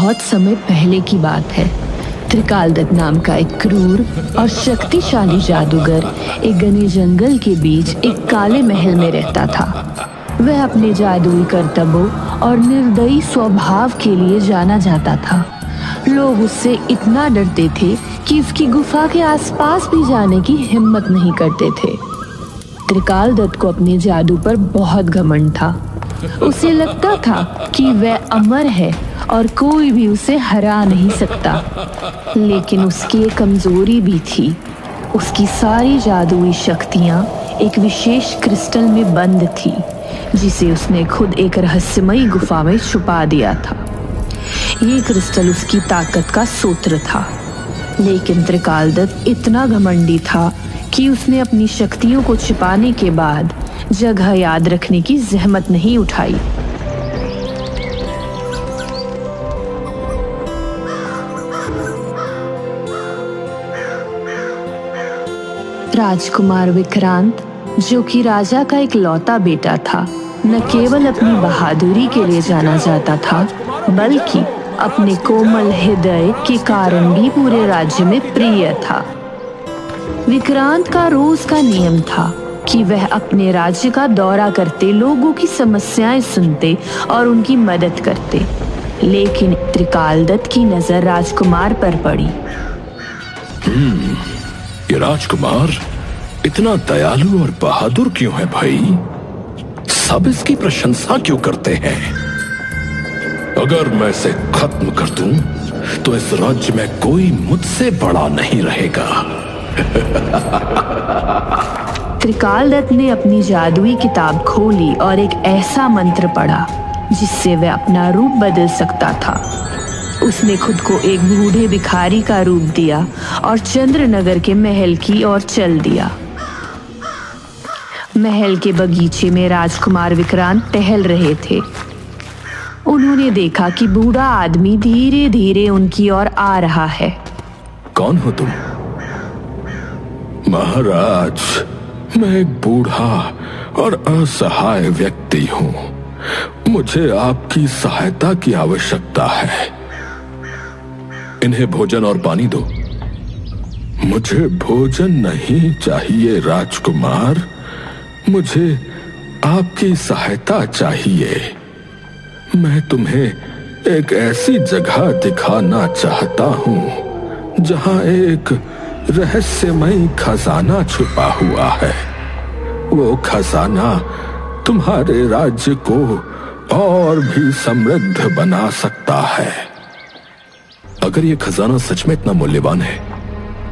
बहुत समय पहले की बात है। त्रिकालदत्त नाम का एक क्रूर और शक्तिशाली जादूगर एक घने जंगल के बीच एक काले महल में रहता था। वह अपने जादुई करतबों और निर्दयी स्वभाव के लिए जाना जाता था। लोग उससे इतना डरते थे कि उसकी गुफा के आसपास भी जाने की हिम्मत नहीं करते थे। त्रिकालदत्त को अपने जादू पर बहुत घमंड था। उसे लगता था कि वह अमर है और कोई भी उसे हरा नहीं सकता। लेकिन उसकी एक कमजोरी भी थी। उसकी सारी जादुई शक्तियां एक विशेष क्रिस्टल में बंद थी, जिसे उसने खुद एक रहस्यमयी गुफा में छुपा दिया था। ये क्रिस्टल उसकी ताकत का सूत्र था। लेकिन त्रिकालदत्त इतना घमंडी था कि उसने अपनी शक्तियों को छिपाने के बाद जगह याद रखने की जहमत नहीं उठाई। राजकुमार विक्रांत, जो कि राजा का एक लौता बेटा था, न केवल अपनी बहादुरी के लिए जाना जाता था, बल्कि अपने कोमल हृदय के कारण भी पूरे राज्य में प्रिय था। विक्रांत का रोज का नियम था कि वह अपने राज्य का दौरा करते, लोगों की समस्याएं सुनते और उनकी मदद करते। लेकिन त्रिकालदत्त की नजर राजकुमार पर पड़ी। ये राजकुमार इतना दयालु और बहादुर क्यों है भाई? सब इसकी प्रशंसा क्यों करते हैं? अगर मैं इसे खत्म कर दूं, तो इस राज्य में कोई मुझसे बड़ा नहीं रहेगा। त्रिकालदत्त ने अपनी जादुई किताब खोली और एक ऐसा मंत्र पढ़ा जिससे वह अपना रूप बदल सकता था। उसने खुद को एक बूढ़े भिखारी का रूप दिया और चंद्रनगर के महल की ओर चल दिया। महल के बगीचे में राजकुमार विक्रांत टहल रहे थे। उन्होंने देखा कि बूढ़ा आदमी धीरे धीरे उनकी ओर आ रहा है। कौन हो तुम? महाराज, मैं एक बूढ़ा और असहाय व्यक्ति हूं। मुझे आपकी सहायता की आवश्यकता है। इन्हें भोजन और पानी दो। मुझे भोजन नहीं चाहिए राजकुमार, मुझे आपकी सहायता चाहिए। मैं तुम्हें एक ऐसी जगह दिखाना चाहता हूं जहां एक रहस्यमयी खजाना छुपा हुआ है। वो खजाना तुम्हारे राज्य को और भी समृद्ध बना सकता है। अगर ये खजाना सच में इतना मूल्यवान है,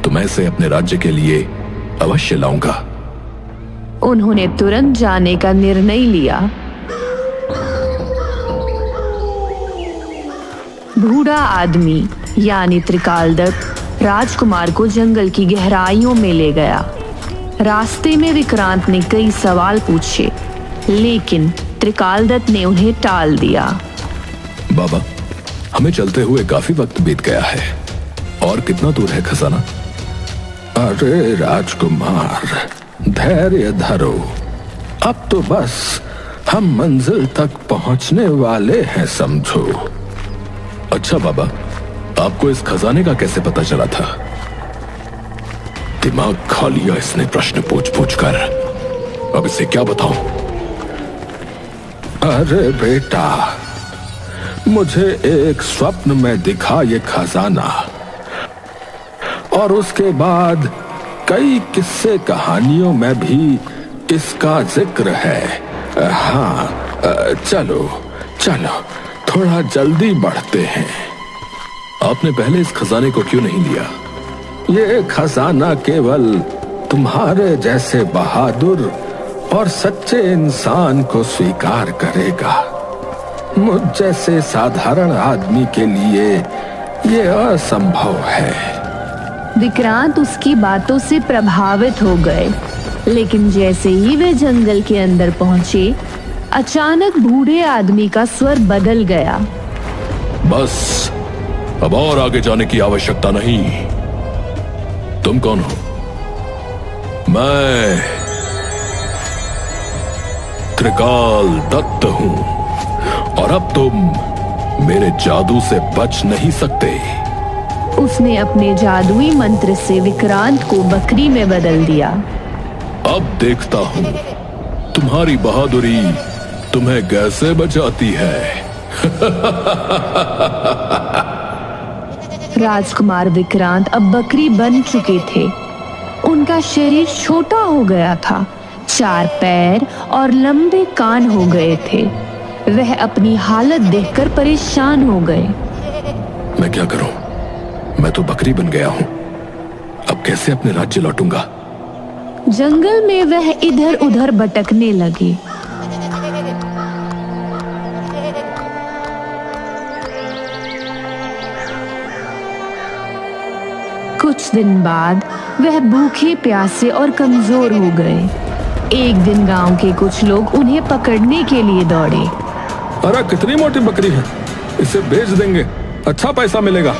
तो मैं इसे अपने राज्य के लिए अवश्य लाऊंगा। उन्होंने तुरंत जाने का निर्णय लिया। बूढ़ा आदमी यानी त्रिकालदत्त राजकुमार को जंगल की गहराइयों में ले गया। रास्ते में विक्रांत ने कई सवाल पूछे, लेकिन त्रिकालदत्त ने उन्हें टाल दिया। बाबा, हमें चलते हुए काफी वक्त बीत गया है। और कितना दूर है खजाना? अरे राजकुमार, धैर्य धरो। अब तो बस हम मंजिल तक पहुंचने वाले हैं, समझो। अच्छा बाबा, आपको इस खजाने का कैसे पता चला था? दिमाग खा लिया इसने प्रश्न पूछ पूछ कर। अब इसे क्या बताऊं? अरे बेटा, मुझे एक स्वप्न में दिखा ये खजाना, और उसके बाद कई किस्से कहानियों में भी इसका जिक्र है। हाँ, चलो चलो, थोड़ा जल्दी बढ़ते हैं। आपने पहले इस खजाने को क्यों नहीं लिया? ये खजाना केवल तुम्हारे जैसे बहादुर और सच्चे इंसान को स्वीकार करेगा। मुझ जैसे साधारण आदमी के लिए ये असंभव है। विक्रांत उसकी बातों से प्रभावित हो गए, लेकिन जैसे ही वे जंगल के अंदर पहुंचे, अचानक बूढ़े आदमी का स्वर बदल गया। बस, अब और आगे जाने की आवश्यकता नहीं। तुम कौन हो? मैं त्रिकालदत्त हूं, और अब तुम मेरे जादू से बच नहीं सकते। उसने अपने जादुई मंत्र से विक्रांत को बकरी में बदल दिया। अब देखता हूँ तुम्हारी बहादुरी तुम्हें कैसे बचाती है। राजकुमार विक्रांत अब बकरी बन चुके थे। उनका शरीर छोटा हो गया था, 4 पैर और लंबे कान हो गए थे। वह अपनी हालत देखकर परेशान हो गए। मैं क्या करूं? मैं तो बकरी बन गया हूं। अब कैसे अपने राज्य लौटूंगा? जंगल में वह इधर उधर भटकने लगे। कुछ दिन बाद वह भूखे प्यासे और कमजोर हो गए। एक दिन गांव के कुछ लोग उन्हें पकड़ने के लिए दौड़े। अरे कितनी मोटी बकरी है, इसे बेच देंगे, अच्छा पैसा मिलेगा।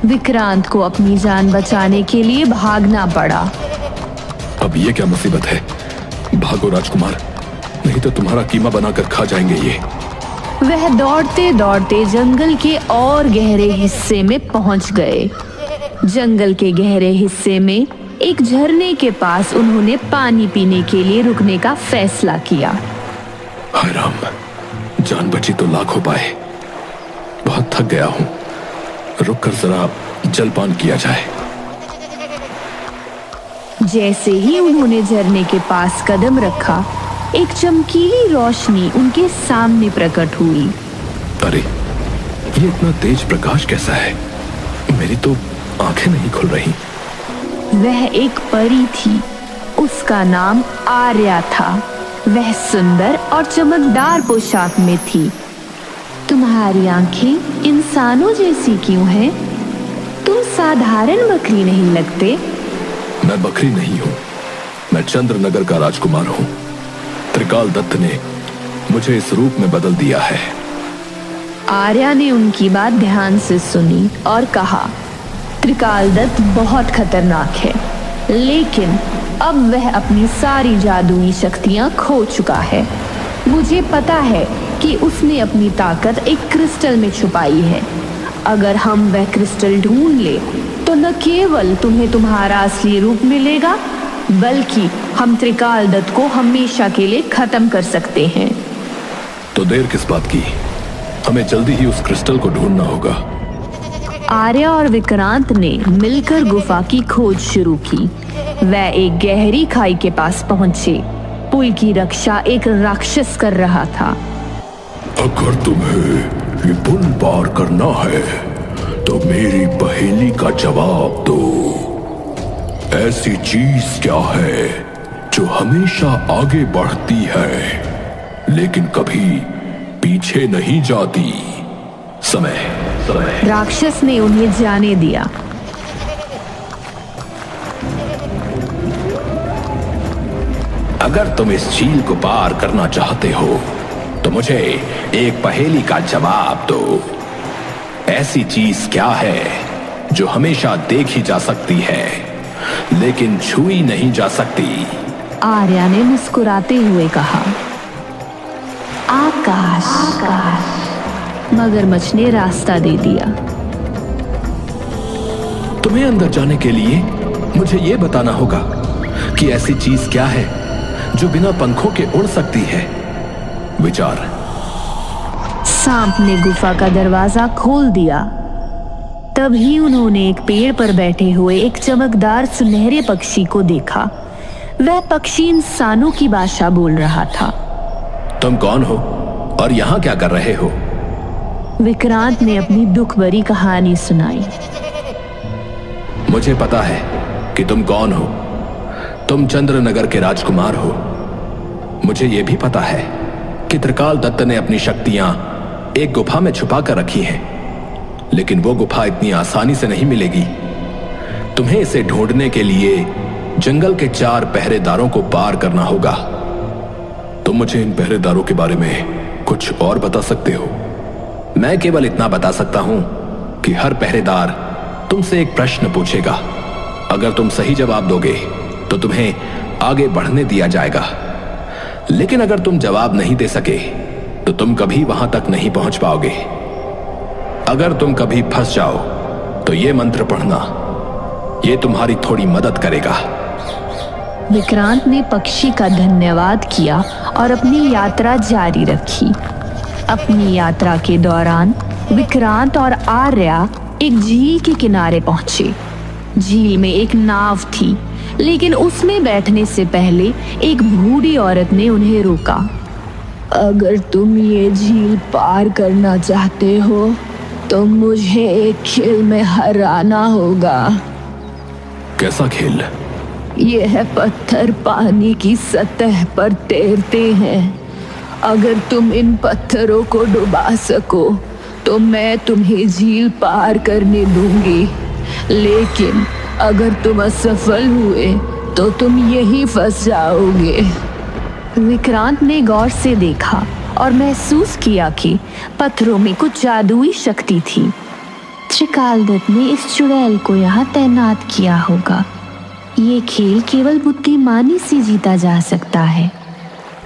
विक्रांत को अपनी जान बचाने के लिए भागना पड़ा। अब ये क्या मुसीबत है? भागो राजकुमार, नहीं तो तुम्हारा कीमा बनाकर खा जाएंगे ये। वह दौड़ते दौड़ते जंगल के और गहरे हिस्से में पहुंच गए। जंगल के गहरे हिस्से में एक झरने के पास उन्होंने पानी पीने के लिए रुकने का फैसला किया। हाय राम, जान बची तो लाख हो पाए। बहुत थक गया हूं, रुककर जरा जलपान किया जाए। जैसे ही उन्होंने झरने के पास कदम रखा, एक चमकीली रोशनी उनके सामने प्रकट हुई। अरे, ये इतना तेज प्रकाश कैसा है? मेरी तो आंखें नहीं खुल रही। वह एक परी थी। उसका नाम आर्या था। वह सुंदर और चमकदार पोशाक में थी। तुम्हारी आंखें इंसानों जैसी क्यों हैं? तुम साधारण बकरी नहीं लगते। मैं बकरी नहीं हूँ, मैं चंद्रनगर का राजकुमार हूँ। त्रिकाल दत्त ने मुझे इस रूप में बदल दिया है। आर्या ने उनकी बात ध्यान से सुनी और कहा, त्रिकाल दत्त बहुत खतरनाक है, लेकिन अब वह अपनी सारी जादुई शक्तियां खो चुका है। मुझे पता है कि उसने अपनी ताकत एक क्रिस्टल में छुपाई है। अगर हम वह क्रिस्टल ढूंढ ले तो न केवल तुम्हें तुम्हारा असली रूप मिलेगा, बल्कि हम त्रिकाल दत्त को हमेशा के लिए खत्म कर सकते हैं। तो देर किस बात की? हमें जल्दी ही उस क्रिस्टल को ढूंढना होगा। आर्या और विक्रांत ने मिलकर गुफा की खोज शुरू की। वह एक गहरी खाई के पास पहुंचे। पुल की रक्षा एक राक्षस कर रहा था। अगर तुम्हें ये पुल पार करना है तो मेरी पहेली का जवाब दो। ऐसी चीज क्या है जो हमेशा आगे बढ़ती है लेकिन कभी पीछे नहीं जाती? समय। राक्षस ने उन्हें जाने दिया। अगर तुम इस झील को पार करना चाहते हो तो मुझे एक पहेली का जवाब दो। ऐसी चीज क्या है जो हमेशा देखी जा सकती है लेकिन छुई नहीं जा सकती? आर्या ने मुस्कुराते हुए कहा, आकाश। मगरमच्छ ने रास्ता दे दिया। तुम्हें अंदर जाने के लिए मुझे यह बताना होगा कि ऐसी चीज क्या है जो बिना पंखों के उड़ सकती है। विचार। सांप ने गुफा का दरवाजा खोल दिया। तभी उन्होंने एक पेड़ पर बैठे हुए एक चमकदार सुनहरे पक्षी को देखा। वह पक्षी इंसानों की भाषा बोल रहा था। तुम कौन हो और यहाँ क्या कर रहे हो? विक्रांत ने अपनी दुख भरी कहानी सुनाई। मुझे पता है कि तुम कौन हो। तुम चंद्रनगर के राजकुमार हो। मुझे यह भी पता है कि त्रिकाल दत्त ने अपनी शक्तियां एक गुफा में छुपा कर रखी हैं, लेकिन वो गुफा इतनी आसानी से नहीं मिलेगी। तुम्हें इसे ढूंढने के लिए जंगल के 4 पहरेदारों को पार करना होगा। तुम मुझे इन पहरेदारों के बारे में कुछ और बता सकते हो? मैं केवल इतना बता सकता हूं कि हर पहरेदार तुमसे एक प्रश्न पूछेगा। अगर तुम सही जवाब दोगे तो तुम्हें आगे बढ़ने दिया जाएगा, लेकिन अगर तुम जवाब नहीं दे सके तो तुम कभी वहां तक नहीं पहुंच पाओगे। अगर तुम कभी फंस जाओ तो ये मंत्र पढ़ना, ये तुम्हारी थोड़ी मदद करेगा। विक्रांत ने पक्षी का धन्यवाद किया और अपनी यात्रा जारी रखी। अपनी यात्रा के दौरान विक्रांत और आर्या एक झील के किनारे पहुंचे। झील में एक नाव थी, लेकिन उसमें बैठने से पहले एक बूढ़ी औरत ने उन्हें रोका। अगर तुम ये झील पार करना चाहते हो तो मुझे एक खेल में हराना होगा। कैसा खेल? यह पत्थर पानी की सतह पर तैरते हैं। अगर तुम इन पत्थरों को डुबा सको तो मैं तुम्हें झील पार करने दूंगी, लेकिन अगर तुम असफल हुए तो तुम यहीं फंस जाओगे। विक्रांत ने गौर से देखा और महसूस किया कि पत्थरों में कुछ जादुई शक्ति थी। त्रिकालदत्त ने इस चुड़ैल को यहाँ तैनात किया होगा। ये खेल केवल बुद्धिमानी से जीता जा सकता है।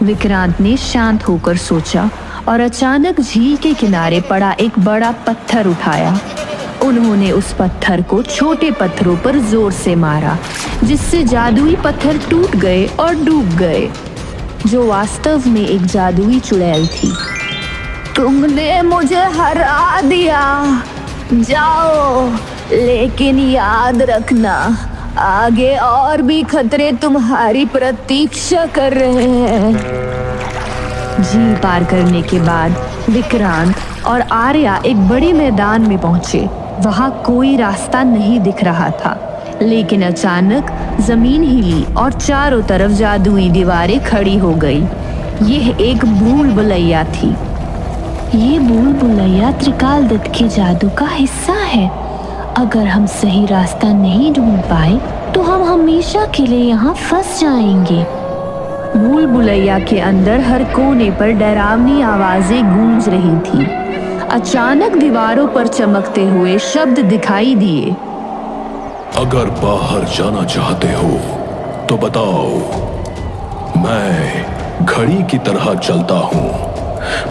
विक्रांत ने शांत होकर सोचा और अचानक झील के किनारे पड़ा एक बड़ा पत्थर उठाया। उन्होंने उस पत्थर को छोटे पत्थरों पर जोर से मारा, जिससे जादुई पत्थर टूट गए और डूब गए, जो वास्तव में एक जादुई चुड़ैल थी। तुमने मुझे हरा दिया, जाओ, लेकिन याद रखना आगे और भी खतरे तुम्हारी प्रतीक्षा कर रहे हैं। झील पार करने के बाद विक्रांत और आर्या एक बड़े मैदान में पहुंचे। वहां कोई रास्ता नहीं दिख रहा था, लेकिन अचानक जमीन हिली और चारों तरफ जादुई दीवारें खड़ी हो गई। यह एक भूल भुलैया थी। ये भूल भुलैया त्रिकालदत्त के जादू का हिस्सा है। अगर हम सही रास्ता नहीं ढूंढ पाए तो हम हमेशा के लिए यहाँ फंस जाएंगे। भूल भुलैया के अंदर हर कोने पर डरावनी आवाजें गूंज रही थी। अचानक दीवारों पर चमकते हुए शब्द दिखाई दिए। अगर बाहर जाना चाहते हो तो बताओ। मैं घड़ी की तरह चलता हूँ,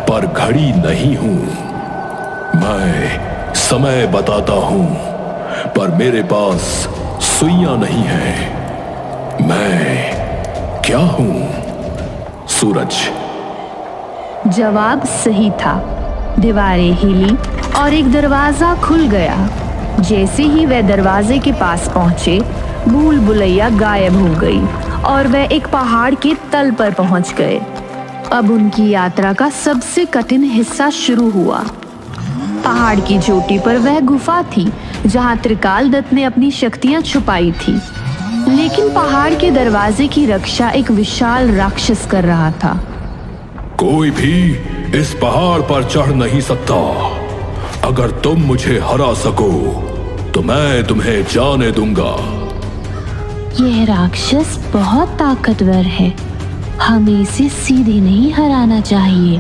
पर घड़ी नहीं हूँ। मैं समय बताता हूँ, पर मेरे पास सुइयां नहीं है। मैं क्या हूँ? सूरज। जवाब सही था। दीवारें हिली और एक दरवाजा खुल गया। जैसे ही वह दरवाजे के पास पहुंचे, भूल भुलैया गायब हो गई और वह एक पहाड़ के तल पर पहुंच गए। अब उनकी यात्रा का सबसे कठिन हिस्सा शुरू हुआ। पहाड़ की चोटी पर वह गुफा थी जहां त्रिकालदत्त ने अपनी शक्तियां छुपाई थी, लेकिन पहाड़ के दरवाजे की रक्षा एक विशाल राक्षस कर रहा था। कोई भी इस पहाड़ पर चढ़ नहीं सकता। अगर तुम मुझे हरा सको तो मैं तुम्हें जाने दूंगा। यह राक्षस बहुत ताकतवर है। हमें इसे सीधे नहीं हराना चाहिए।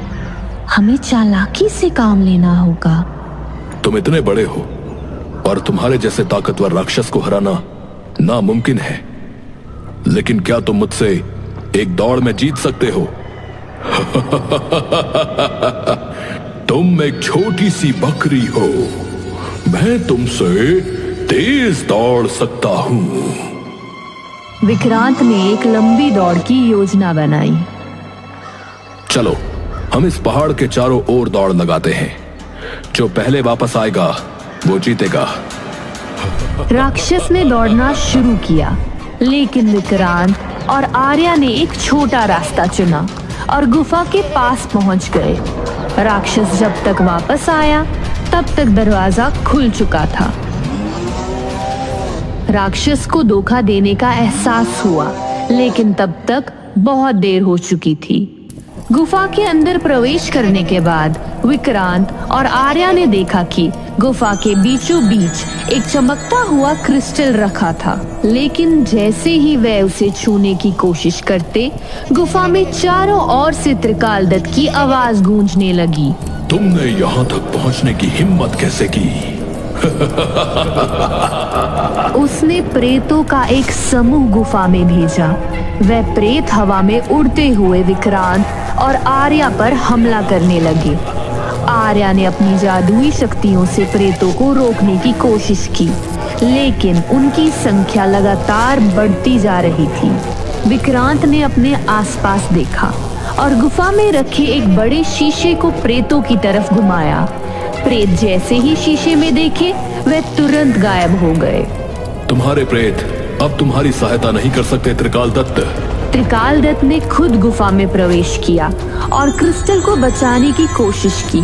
हमें चालाकी से काम लेना होगा। तुम इतने बड़े हो और तुम्हारे जैसे ताकतवर राक्षस को हराना नामुमकिन है, लेकिन क्या तुम मुझसे एक दौड़ में जीत सकते हो? तुम एक छोटी सी बकरी हो। मैं तुमसे तेज दौड़ सकता हूं। विक्रांत ने एक लंबी दौड़ की योजना बनाई। चलो, हम इस पहाड़ के चारों ओर दौड़ लगाते हैं। जो पहले वापस आएगा वो जीतेगा। राक्षस ने दौड़ना शुरू किया, लेकिन विक्रांत और आर्या ने एक छोटा रास्ता चुना और गुफा के पास पहुंच गए। राक्षस जब तक वापस आया तब तक दरवाजा खुल चुका था। राक्षस को धोखा देने का एहसास हुआ, लेकिन तब तक बहुत देर हो चुकी थी। गुफा के अंदर प्रवेश करने के बाद विक्रांत और आर्या ने देखा कि गुफा के बीचों बीच एक चमकता हुआ क्रिस्टल रखा था, लेकिन जैसे ही वह उसे छूने की कोशिश करते, गुफा में चारों ओर से त्रिकालदत्त की आवाज गूंजने लगी। तुमने यहाँ तक पहुँचने की हिम्मत कैसे की? उसने प्रेतों का एक समूह गुफा में भेजा। वह प्रेत हवा में उड़ते हुए विक्रांत और आर्या पर हमला करने लगे। आर्या ने अपनी जादुई शक्तियों से प्रेतों को रोकने की कोशिश की, लेकिन उनकी संख्या लगातार बढ़ती जा रही थी। विक्रांत ने अपने आसपास देखा और गुफा में रखे एक बड़े शीशे को प्रेतों की तरफ घुमाया। प्रेत जैसे ही शीशे में देखे, वे तुरंत गायब हो गए। तुम्हारे प्रेत अब तुम्हारी सहायता नहीं कर सकते त्रिकाल दत्त। त्रिकाल दत्त ने खुद गुफा में प्रवेश किया और क्रिस्टल को बचाने की कोशिश की,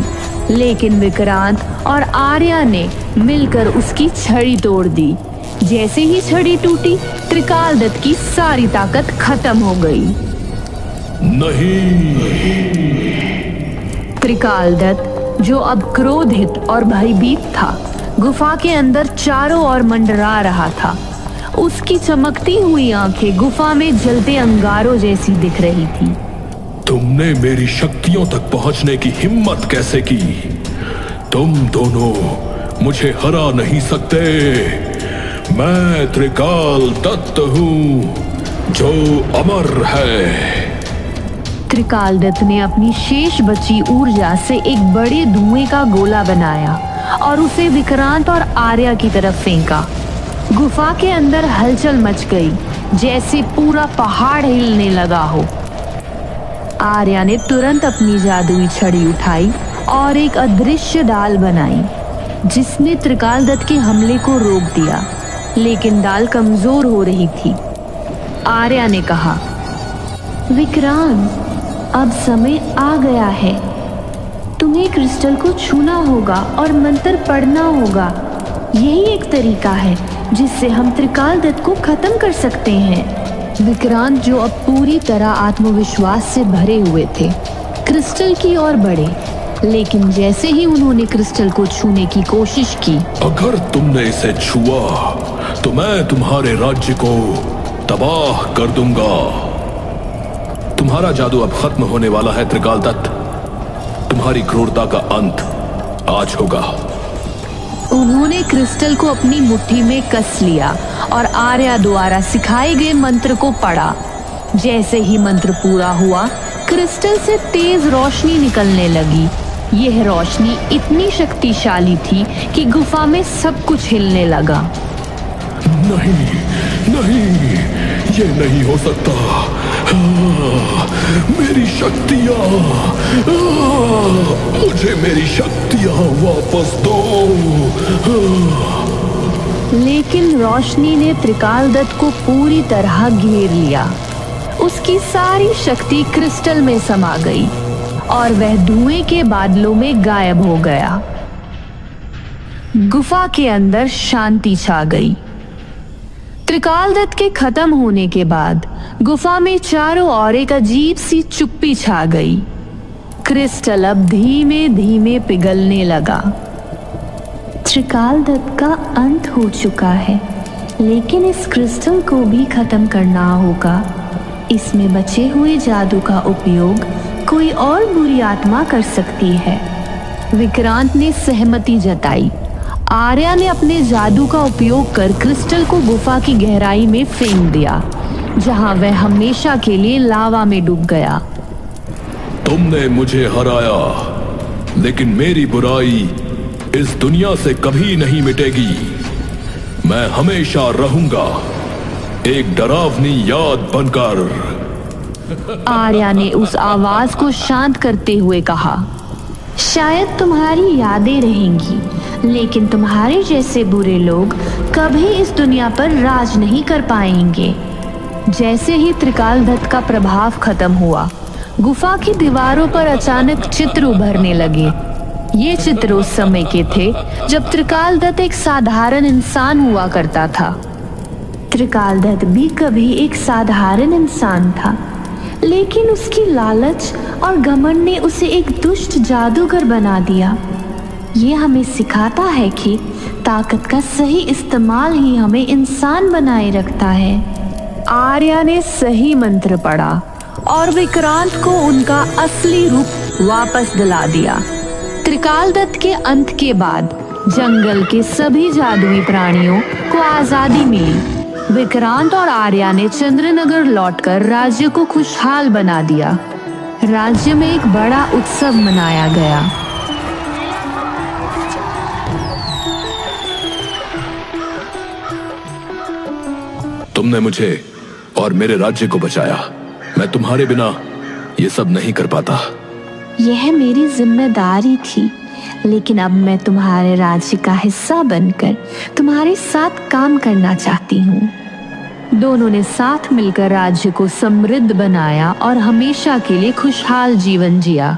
लेकिन विक्रांत और आर्या ने मिलकर उसकी छड़ी तोड़ दी। जैसे ही छड़ी टूटी, त्रिकाल दत्त की सारी ताकत खत्म हो गई। नहीं। त्रिकाल दत्त, जो अब क्रोधित और भयभीत था, गुफा के अंदर चारों ओर मंडरा रहा था। उसकी चमकती हुई आंखें गुफा में जलते अंगारों जैसी दिख रही थी। तुमने मेरी शक्तियों तक पहुंचने की हिम्मत कैसे की? तुम दोनों मुझे हरा नहीं सकते। मैं त्रिकाल दत्त हूँ, जो अमर है। त्रिकाल दत्त ने अपनी शेष बची ऊर्जा से एक बड़े धुएं का गोला बनाया और उसे विक्रांत और आर्या की तरफ फेंका। गुफा के अंदर हलचल मच गई, जैसे पूरा पहाड़ हिलने लगा हो। आर्या ने तुरंत अपनी जादुई छड़ी उठाई और एक अदृश्य डाल बनाई, जिसने त्रिकाल दत्त के हमले को रोक दिया, लेकिन डाल कमजोर हो रही थी। आर्या ने कहा, विक्रांत, अब समय आ गया है। तुम्हें क्रिस्टल को छूना होगा और मंत्र पढ़ना होगा। यही एक तरीका है जिससे हम त्रिकाल दत्त को खत्म कर सकते हैं। विक्रांत, जो अब पूरी तरह आत्मविश्वास से भरे हुए थे, क्रिस्टल की ओर बढ़े, लेकिन जैसे ही उन्होंने क्रिस्टल को छूने की कोशिश की, अगर तुमने इसे छुआ तो मैं तुम्हारे राज्य को तबाह कर दूंगा। तुम्हारा जादू अब खत्म होने वाला है त्रिकाल दत्त। तुम्हारी क्रूरता का अंत आज होगा। उन्होंने क्रिस्टल को अपनी मुट्ठी में कस लिया और आर्या द्वारा सिखाए गए मंत्र को पढ़ा। जैसे ही मंत्र पूरा हुआ, क्रिस्टल से तेज रोशनी निकलने लगी। यह रोशनी इतनी शक्तिशाली थी कि गुफा में सब कुछ हिलने लगा। नहीं, नहीं, ये नहीं हो सकता। मेरी शक्तियाँ, मुझे मेरी शक्तियाँ वापस दो। लेकिन रोशनी ने त्रिकाल दत्त को पूरी तरह घेर लिया। उसकी सारी शक्ति क्रिस्टल में समा गई और वह धुएं के बादलों में गायब हो गया। गुफा के अंदर शांति छा गई। त्रिकाल दत्त के खत्म होने के बाद गुफा में चारों ओर एक अजीब सी चुप्पी छा गई। क्रिस्टल अब धीमे धीमे पिघलने लगा। त्रिकाल दत्त का अंत हो चुका है, लेकिन इस क्रिस्टल को भी खत्म करना होगा। इसमें बचे हुए जादू का उपयोग कोई और बुरी आत्मा कर सकती है। विक्रांत ने सहमति जताई। आर्या ने अपने जादू का उपयोग कर क्रिस्टल को गुफा की गहराई में फेंक दिया, जहां वह हमेशा के लिए लावा में डूब गया। तुमने मुझे हराया, लेकिन मेरी बुराई इस दुनिया से कभी नहीं मिटेगी। मैं हमेशा रहूंगा एक डरावनी याद बनकर। आर्या ने उस आवाज को शांत करते हुए कहा, शायद तुम्हारी यादें रहेंगी, लेकिन तुम्हारे जैसे बुरे लोग कभी इस दुनिया पर राज नहीं कर पाएंगे। जैसे ही त्रिकाल दत्त का प्रभाव खत्म हुआ, गुफा की दीवारों पर अचानक चित्र उभरने लगे। ये चित्र उस समय के थे जब त्रिकाल दत्त एक साधारण इंसान हुआ करता था। त्रिकाल दत्त भी कभी एक साधारण इंसान था, लेकिन उसकी लालच और घमंड ने उसे एक दुष्ट जादूगर बना दिया। ये हमें सिखाता है कि ताकत का सही इस्तेमाल ही हमें इंसान बनाए रखता है। आर्या ने सही मंत्र पढ़ा और विक्रांत को उनका असली रूप वापस दिला दिया। त्रिकाल दत्त के अंत के बाद जंगल के सभी जादुई प्राणियों को आजादी मिली। विक्रांत और आर्या ने चंद्रनगर लौटकर राज्य को खुशहाल बना दिया। राज्य में एक बड़ा उत्सव मनाया गया। तुमने मुझे और मेरे राज्य को बचाया। मैं तुम्हारे बिना ये सब नहीं कर पाता। यह मेरी जिम्मेदारी थी, लेकिन अब मैं तुम्हारे राज्य का हिस्सा बनकर तुम्हारे साथ काम करना चाहती हूँ। दोनों ने साथ मिलकर राज्य को समृद्ध बनाया और हमेशा के लिए खुशहाल जीवन जिया।